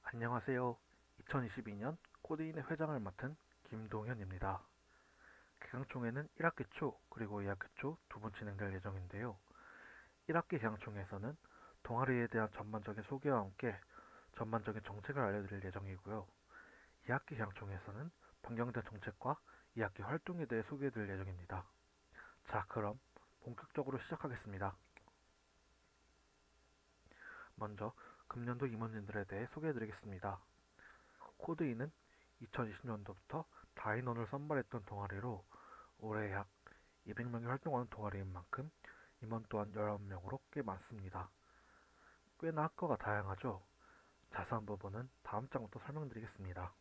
안녕하세요. 2022년 코드인의 회장을 맡은 김동현입니다. 개강총회는 1학기 초 그리고 2학기 초 두 번 진행될 예정인데요. 1학기 개강총회에서는 동아리에 대한 전반적인 소개와 함께 전반적인 정책을 알려드릴 예정이고요. 2학기 개강총회에서는 변경된 정책과 2학기 활동에 대해 소개해드릴 예정입니다. 자, 그럼 본격적으로 시작하겠습니다. 먼저 금년도 임원진들에 대해 소개해드리겠습니다. 코드인은 2020년도부터 다인원을 선발했던 동아리로 올해 약 200명이 활동하는 동아리인 만큼 임원 또한 19명으로 꽤 많습니다. 꽤나 학과가 다양하죠. 자세한 부분은 다음 장부터 설명드리겠습니다.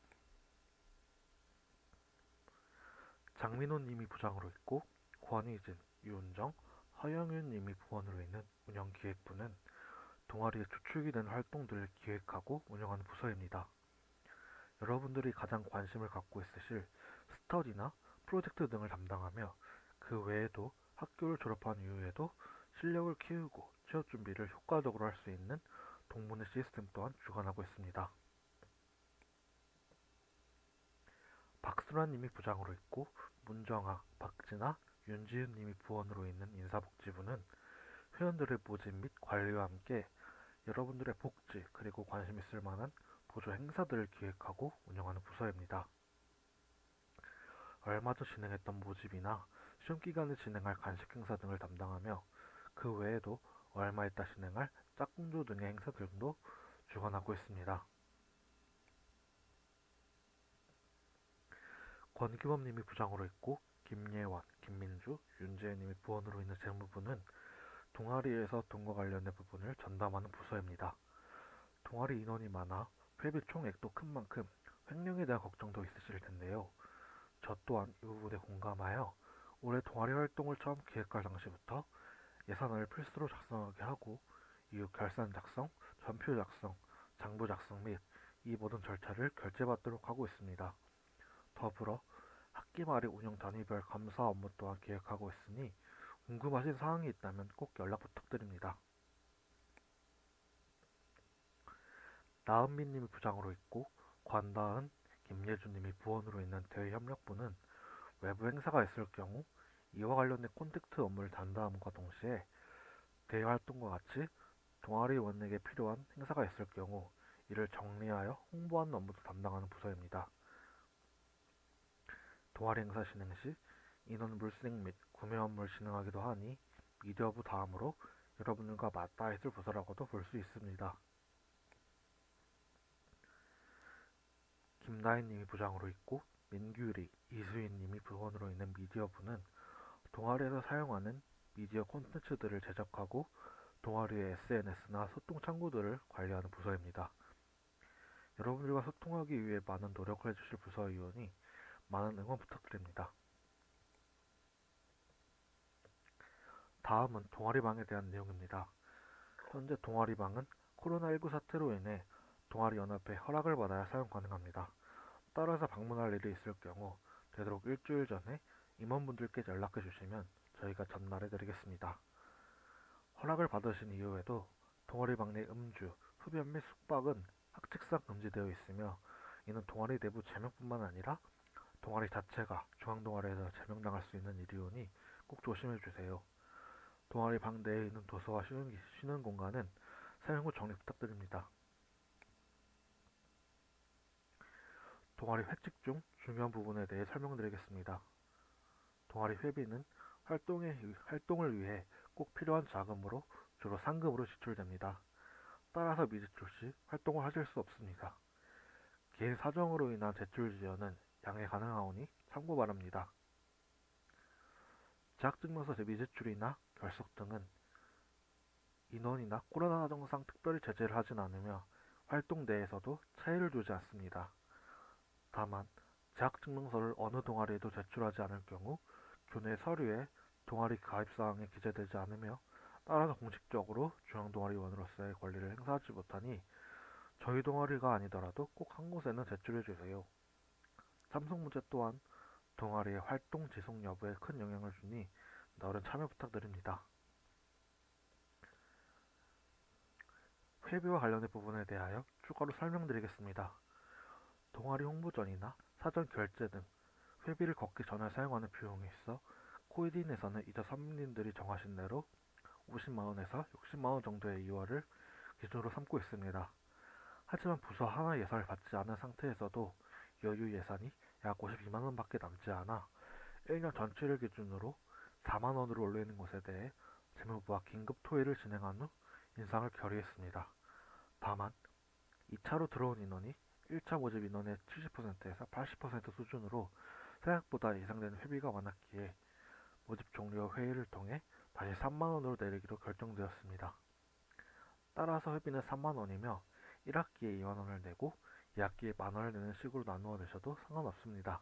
장민호 님이 부장으로 있고 권희진, 유은정, 허영윤 님이 부원으로 있는 운영기획부는 동아리의 주축이 된 활동들을 기획하고 운영하는 부서입니다. 여러분들이 가장 관심을 갖고 있으실 스터디나 프로젝트 등을 담당하며 그 외에도 학교를 졸업한 이후에도 실력을 키우고 취업 준비를 효과적으로 할 수 있는 동문회 시스템 또한 주관하고 있습니다. 박순환 님이 부장으로 있고 문정아, 박진아, 윤지은 님이 부원으로 있는 인사복지부는 회원들의 모집 및 관리와 함께 여러분들의 복지 그리고 관심 있을 만한 보조 행사들을 기획하고 운영하는 부서입니다. 얼마 전 진행했던 모집이나 시험 기간에 진행할 간식 행사 등을 담당하며 그 외에도 얼마 있다 진행할 짝꿍조 등의 행사들 도 주관하고 있습니다. 권기범 님이 부장으로 있고 김예원, 김민주, 윤재현 님이 부원으로 있는 재무부는 동아리에서 돈과 관련된 부분을 전담하는 부서입니다. 동아리 인원이 많아 회비 총액도 큰 만큼 횡령에 대한 걱정도 있으실 텐데요. 저 또한 이 부분에 공감하여 올해 동아리 활동을 처음 기획할 당시부터 예산을 필수로 작성하게 하고 이후 결산 작성, 전표 작성, 장부 작성 및 이 모든 절차를 결제받도록 하고 있습니다. 더불어 학기 말에 운영 단위별 감사 업무 또한 기획하고 있으니 궁금하신 사항이 있다면 꼭 연락 부탁드립니다. 나은미 님이 부장으로 있고 관다은, 김예준 님이 부원으로 있는 대외협력부는 외부 행사가 있을 경우 이와 관련된 콘택트 업무를 담당함과 동시에 대외 활동과 같이 동아리 원에게 필요한 행사가 있을 경우 이를 정리하여 홍보하는 업무도 담당하는 부서입니다. 동아리 행사 진행 시 인원 물색 및 구매 업무를 진행하기도 하니 미디어부 다음으로 여러분들과 맞닿아 있을 부서라고도 볼 수 있습니다. 김나인 님이 부장으로 있고 민규리, 이수인 님이 부원으로 있는 미디어부는 동아리에서 사용하는 미디어 콘텐츠들을 제작하고 동아리의 SNS나 소통 창구들을 관리하는 부서입니다. 여러분들과 소통하기 위해 많은 노력을 해주실 부서이오니 많은 응원 부탁드립니다. 다음은 동아리방에 대한 내용입니다. 현재 동아리방은 코로나19 사태로 인해 동아리연합회 허락을 받아야 사용 가능합니다. 따라서 방문할 일이 있을 경우 되도록 일주일 전에 임원분들께 연락해 주시면 저희가 전달해 드리겠습니다. 허락을 받으신 이후에도 동아리방 내 음주, 흡연 및 숙박은 학칙상 금지되어 있으며 이는 동아리 내부 제명뿐만 아니라 동아리 자체가 중앙동아리에서 제명당할 수 있는 일이오니 꼭 조심해 주세요. 동아리 방 내에 있는 도서와 쉬는 공간은 사용 후 정리 부탁드립니다. 동아리 회칙 중 중요한 부분에 대해 설명드리겠습니다. 동아리 회비는 활동을 위해 꼭 필요한 자금으로 주로 상금으로 지출됩니다. 따라서 미지출 시 활동을 하실 수 없습니다. 개인 사정으로 인한 제출 지연은 양해 가능하오니 참고 바랍니다. 재학증명서 미제출이나 결석 등은 인원이나 코로나 정상 특별히 제재를 하진 않으며 활동 내에서도 차이를 두지 않습니다. 다만 재학증명서를 어느 동아리에도 제출하지 않을 경우 교내 서류에 동아리 가입사항에 기재되지 않으며 따라서 공식적으로 중앙동아리원으로서의 권리를 행사하지 못하니 저희 동아리가 아니더라도 꼭 한 곳에는 제출해주세요. 참석 문제 또한 동아리의 활동 지속 여부에 큰 영향을 주니 너른 참여 부탁드립니다. 회비와 관련된 부분에 대하여 추가로 설명드리겠습니다. 동아리 홍보전이나 사전 결제 등 회비를 걷기 전에 사용하는 비용이 있어 코이딘에서는 이자 선배님들이 정하신 대로 50만원에서 60만원 정도의 이월을 기준으로 삼고 있습니다. 하지만 부서 하나 예산을 받지 않은 상태에서도 여유 예산이 약 52만원 밖에 남지 않아 1년 전체를 기준으로 4만원으로 올리는 것에 대해 재무부와 긴급 토의를 진행한 후 인상을 결의했습니다. 다만 2차로 들어온 인원이 1차 모집 인원의 70%에서 80% 수준으로 생각보다 예상되는 회비가 많았기에 모집 종료 회의를 통해 다시 3만원으로 내리기로 결정되었습니다. 따라서 회비는 3만원이며 1학기에 2만원을 내고 2학기에 만원을 내는 식으로 나누어 내셔도 상관없습니다.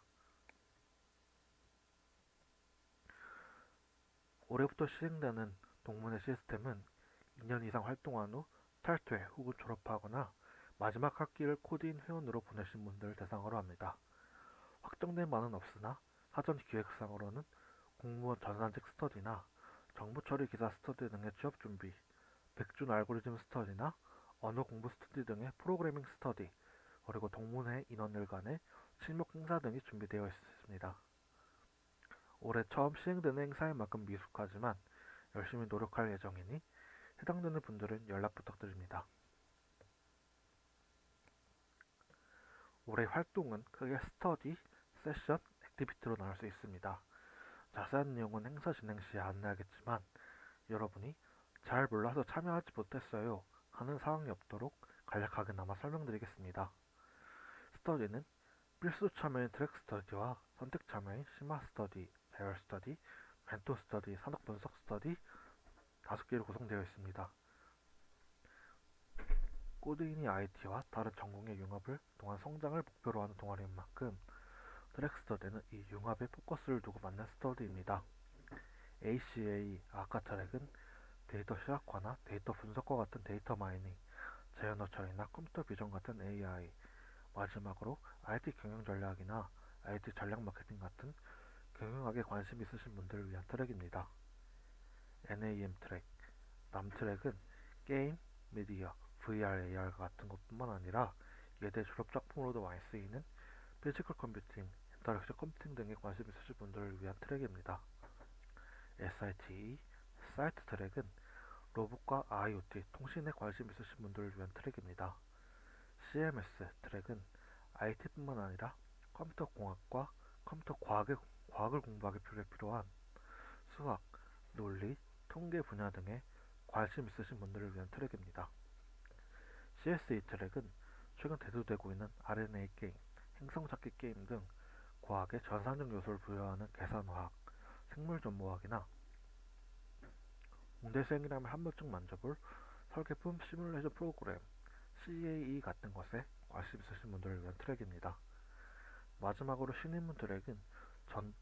올해부터 시행되는 동문회 시스템은 2년 이상 활동한 후 탈퇴 혹은 졸업하거나 마지막 학기를 코디인 회원으로 보내신 분들을 대상으로 합니다. 확정된 바는 없으나 사전 기획상으로는 공무원 전산직 스터디나 정부 처리 기사 스터디 등의 취업 준비, 백준 알고리즘 스터디나 언어 공부 스터디 등의 프로그래밍 스터디, 그리고 동문회 인원들 간의 친목 행사 등이 준비되어 있습니다. 올해 처음 시행되는 행사인 만큼 미숙하지만 열심히 노력할 예정이니 해당되는 분들은 연락 부탁드립니다. 올해 활동은 크게 스터디, 세션, 액티비티로 나눌 수 있습니다. 자세한 내용은 행사 진행 시에 안내하겠지만 여러분이 잘 몰라서 참여하지 못했어요 하는 상황이 없도록 간략하게나마 설명드리겠습니다. 스터디는 필수 참여인 트랙 스터디와 선택 참여인 심화 스터디, 배열 스터디, 멘토 스터디, 산업 분석 스터디 5개로 구성되어 있습니다. 코드인이 IT와 다른 전공의 융합을 통한 성장을 목표로 하는 동아리인 만큼 트랙 스터디는 이 융합에 포커스를 두고 만든 스터디입니다. ACA 아카 트랙은 데이터 시각화나 데이터 분석과 같은 데이터 마이닝, 자연어 처리나 컴퓨터 비전 같은 AI, 마지막으로 IT 경영 전략이나 IT 전략 마케팅 같은 경영학에 관심 있으신 분들을 위한 트랙입니다. NAM 트랙, 남 트랙은 게임, 미디어, VR, AR 같은 것뿐만 아니라 예대 졸업 작품으로도 많이 쓰이는 피지컬 컴퓨팅, 인터랙션 컴퓨팅 등에 관심 있으신 분들을 위한 트랙입니다. SITE, 사이트 트랙은 로봇과 IoT, 통신에 관심 있으신 분들을 위한 트랙입니다. CMS 트랙은 IT뿐만 아니라 컴퓨터 공학과 컴퓨터 과학을 공부하기 필요한 수학, 논리, 통계 분야 등에 관심 있으신 분들을 위한 트랙입니다. CSE 트랙은 최근 대두되고 있는 RNA 게임, 행성찾기 게임 등 과학의 전산적 요소를 부여하는 계산화학, 생물전모학이나 공대생이라면 한 번쯤 만져볼 설계품 시뮬레이션 프로그램, CAE 같은 것에 관심 있으신 분들을 위한 트랙입니다. 마지막으로 신입문 트랙은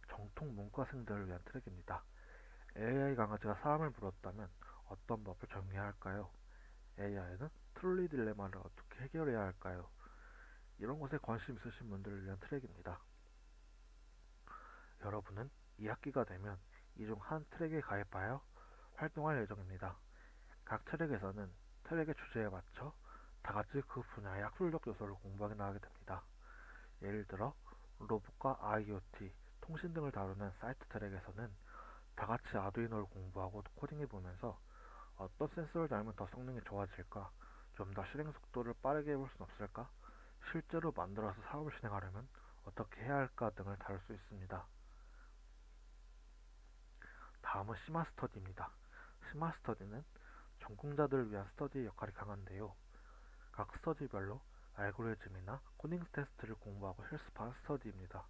정통 문과생들을 위한 트랙입니다. AI 강아지가 사람을 물었다면 어떤 법을 정해야 할까요? AI는 트롤리 딜레마를 어떻게 해결해야 할까요? 이런 것에 관심 있으신 분들을 위한 트랙입니다. 여러분은 2학기가 되면 이 중 한 트랙에 가입하여 활동할 예정입니다. 각 트랙에서는 트랙의 주제에 맞춰 다같이 그 분야의 학술적 요소를 공부하게 나가게 됩니다. 예를 들어 로봇과 IoT, 통신 등을 다루는 사이트 트랙에서는 다같이 아두이노를 공부하고 코딩해보면서 어떤 센서를 달면 더 성능이 좋아질까, 좀 더 실행 속도를 빠르게 해볼 수는 없을까, 실제로 만들어서 사업을 진행하려면 어떻게 해야 할까 등을 다룰 수 있습니다. 다음은 심화 스터디입니다. 심화 스터디는 전공자들을 위한 스터디의 역할이 강한데요. 각 스터디별로 알고리즘이나 코딩 테스트를 공부하고 실습하는 스터디입니다.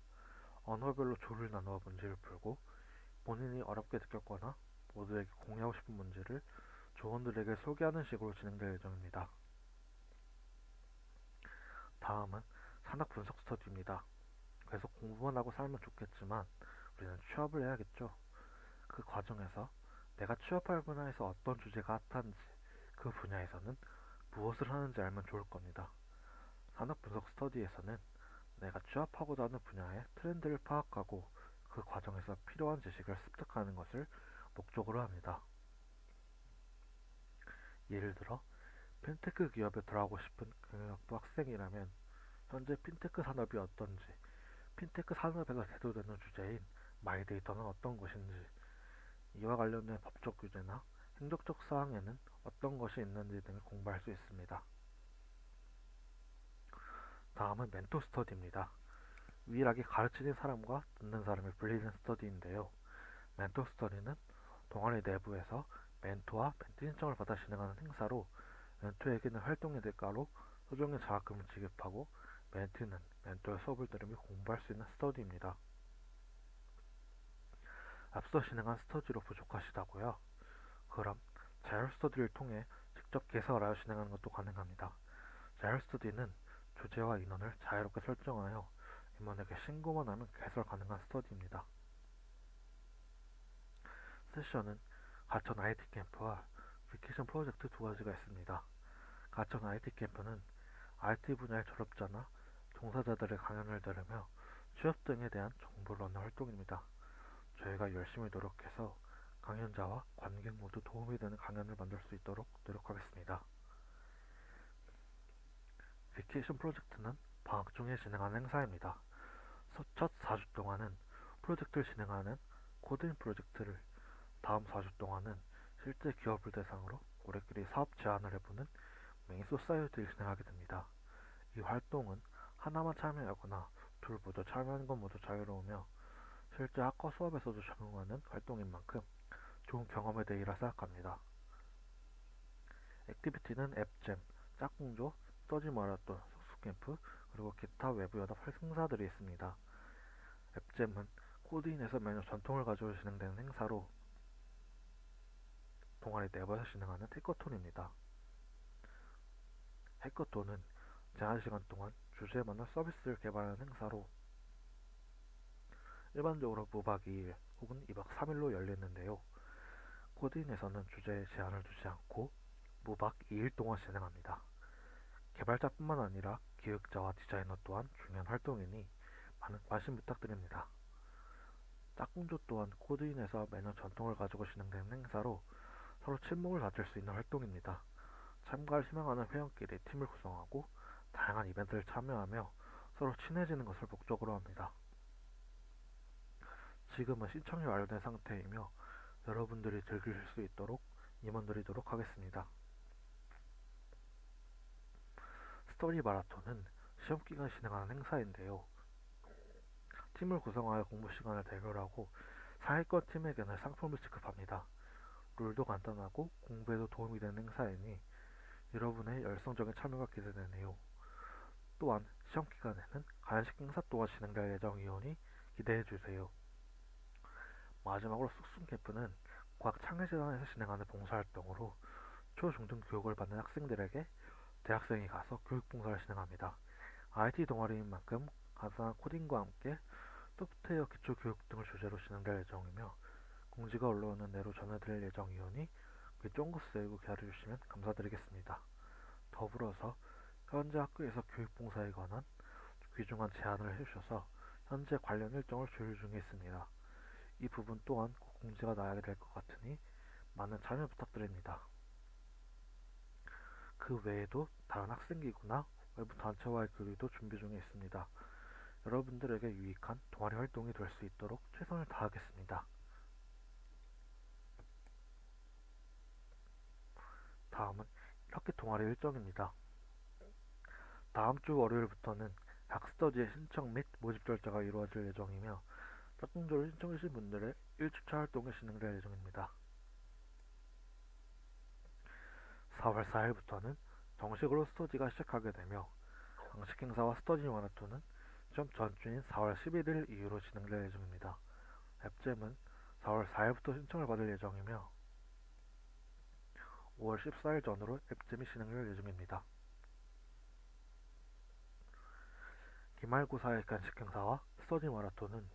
언어별로 조를 나누어 문제를 풀고 본인이 어렵게 느꼈거나 모두에게 공유하고 싶은 문제를 조원들에게 소개하는 식으로 진행될 예정입니다. 다음은 산학 분석 스터디입니다. 계속 공부만 하고 살면 좋겠지만 우리는 취업을 해야겠죠. 그 과정에서 내가 취업할 분야에서 어떤 주제가 핫한지, 그 분야에서는 무엇을 하는지 알면 좋을 겁니다. 산업 분석 스터디에서는 내가 취업하고자 하는 분야의 트렌드를 파악하고 그 과정에서 필요한 지식을 습득하는 것을 목적으로 합니다. 예를 들어 핀테크 기업에 들어가고 싶은 경영학부 학생이라면 현재 핀테크 산업이 어떤지, 핀테크 산업에서 대두되는 주제인 마이데이터는 어떤 것인지, 이와 관련된 법적 규제나 행정적 사항에는 어떤 것이 있는지 등을 공부할 수 있습니다. 다음은 멘토 스터디입니다. 유일하게 가르치는 사람과 듣는 사람을 불리는 스터디인데요. 멘토 스터디는 동아리 내부에서 멘토와 멘티 신청을 받아 진행하는 행사로 멘토에게는 활동의 대가로 소정의 장학금을 지급하고 멘티는 멘토의 수업을 들으며 공부할 수 있는 스터디입니다. 앞서 진행한 스터디로 부족하시다고요? 그럼 자율 스터디를 통해 직접 개설하여 진행하는 것도 가능합니다. 자율 스터디는 주제와 인원을 자유롭게 설정하여 임원에게 신고만 하면 개설 가능한 스터디입니다. 세션은 가천 IT 캠프와 비케이션 프로젝트 두 가지가 있습니다. 가천 IT 캠프는 IT 분야의 졸업자나 종사자들의 강연을 들으며 취업 등에 대한 정보를 얻는 활동입니다. 저희가 열심히 노력해서 강연자와 관객 모두 도움이 되는 강연을 만들 수 있도록 노력하겠습니다. 비케이션 프로젝트는 방학 중에 진행하는 행사입니다. 첫 4주 동안은 프로젝트를 진행하는 코딩 프로젝트를, 다음 4주 동안은 실제 기업을 대상으로 우리끼리 사업 제안을 해보는 메인 소사이어티를 진행하게 됩니다. 이 활동은 하나만 참여하거나 둘 모두 참여하는 건 모두 자유로우며 실제 학과 수업에서도 적용하는 활동인 만큼 좋은 경험에 대해이라 생각합니다. 액티비티는 앱잼, 짝꿍조, 스터디 마라톤, 숙소캠프, 그리고 기타 외부 연합 행사들이 있습니다. 앱잼은 코드인에서 매년 전통을 가지고 진행되는 행사로 동아리 내부에서 진행하는 해커톤입니다. 해커톤은 제한 시간 동안 주제에 맞는 서비스를 개발하는 행사로 일반적으로 무박 2일 혹은 2박 3일로 열리는데요. 코드인에서는 주제에 제한을 두지 않고 무박 2일 동안 진행합니다. 개발자뿐만 아니라 기획자와 디자이너 또한 중요한 활동이니 많은 관심 부탁드립니다. 짝꿍조 또한 코드인에서 매년 전통을 가지고 진행되는 행사로 서로 친목을 다질 수 있는 활동입니다. 참가를 희망하는 회원끼리 팀을 구성하고 다양한 이벤트를 참여하며 서로 친해지는 것을 목적으로 합니다. 지금은 신청이 완료된 상태이며 여러분들이 즐기실 수 있도록 임원드리도록 하겠습니다. 스터디 마라톤은 시험기간에 진행하는 행사인데요. 팀을 구성하여 공부 시간을 대결하고 상위권 팀에게는 상품을 지급합니다. 룰도 간단하고 공부에도 도움이 되는 행사이니 여러분의 열성적인 참여가 기대되네요. 또한 시험기간에는 간식 행사 또한 진행될 예정이오니 기대해주세요. 마지막으로 쑥쑥캠프는 과학창의재단에서 진행하는 봉사활동으로 초중등 교육을 받는 학생들에게 대학생이 가서 교육봉사를 진행합니다. IT 동아리인 만큼 간단한 코딩과 함께 소프트웨어 기초교육 등을 주제로 진행될 예정이며 공지가 올라오는 대로 전해드릴 예정이오니 귀 쫑긋 세우고 기다려주시면 감사드리겠습니다. 더불어서 현재 학교에서 교육봉사에 관한 귀중한 제안을 해주셔서 현재 관련 일정을 조율 중에 있습니다. 이 부분 또한 꼭 공지가 나야 될 것 같으니 많은 참여 부탁드립니다. 그 외에도 다른 학생기구나 외부 단체와의 교류도 준비 중에 있습니다. 여러분들에게 유익한 동아리 활동이 될 수 있도록 최선을 다하겠습니다. 다음은 이렇게 동아리 일정입니다. 다음 주 월요일부터는 각 스터디의 신청 및 모집 절차가 이루어질 예정이며 짝꿍조를 신청하신 분들의 1주차 활동이 진행될 예정입니다. 4월 4일부터는 정식으로 스터디가 시작하게 되며 정식 행사와 스터디 마라톤은 시험 전주인 4월 11일 이후로 진행될 예정입니다. 앱잼은 4월 4일부터 신청을 받을 예정이며 5월 14일 전후로 앱잼이 진행될 예정입니다. 기말고사의 간식 행사와 스터디 마라톤은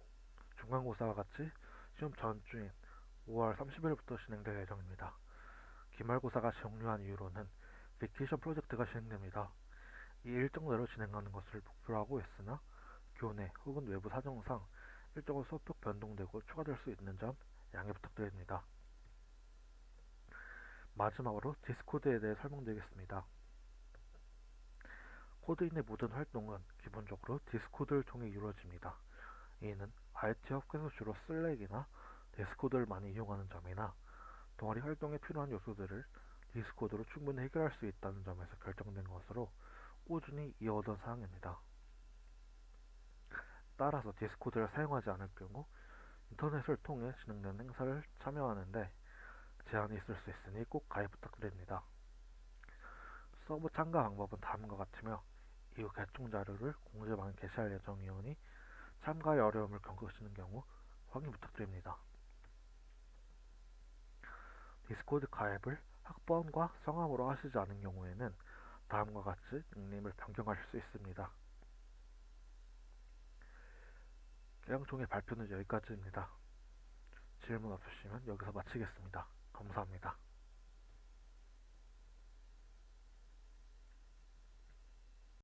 중간고사와 같이 시험 전주인 5월 30일부터 진행될 예정입니다. 기말고사가 종료한 이후로는 비케이션 프로젝트가 진행됩니다. 이 일정대로 진행하는 것을 목표로 하고 있으나 교내 혹은 외부 사정상 일정은 소폭 변동되고 추가될 수 있는 점 양해 부탁드립니다. 마지막으로 디스코드에 대해 설명드리겠습니다. 코드인의 모든 활동은 기본적으로 디스코드를 통해 이루어집니다. 이는 IT 업계에서 주로 슬랙이나 디스코드를 많이 이용하는 점이나 동아리 활동에 필요한 요소들을 디스코드로 충분히 해결할 수 있다는 점에서 결정된 것으로 꾸준히 이어오던 사항입니다. 따라서 디스코드를 사용하지 않을 경우 인터넷을 통해 진행되는 행사를 참여하는데 제한이 있을 수 있으니 꼭 가입 부탁드립니다. 서버 참가 방법은 다음과 같으며 이후 개통 자료를 공지방에 게시할 예정이오니 참가에 어려움을 겪으시는 경우 확인 부탁드립니다. 디스코드 가입을 학번과 성함으로 하시지 않은 경우에는 다음과 같이 닉네임을 변경하실 수 있습니다. 계양총회 발표는 여기까지입니다. 질문 없으시면 여기서 마치겠습니다. 감사합니다.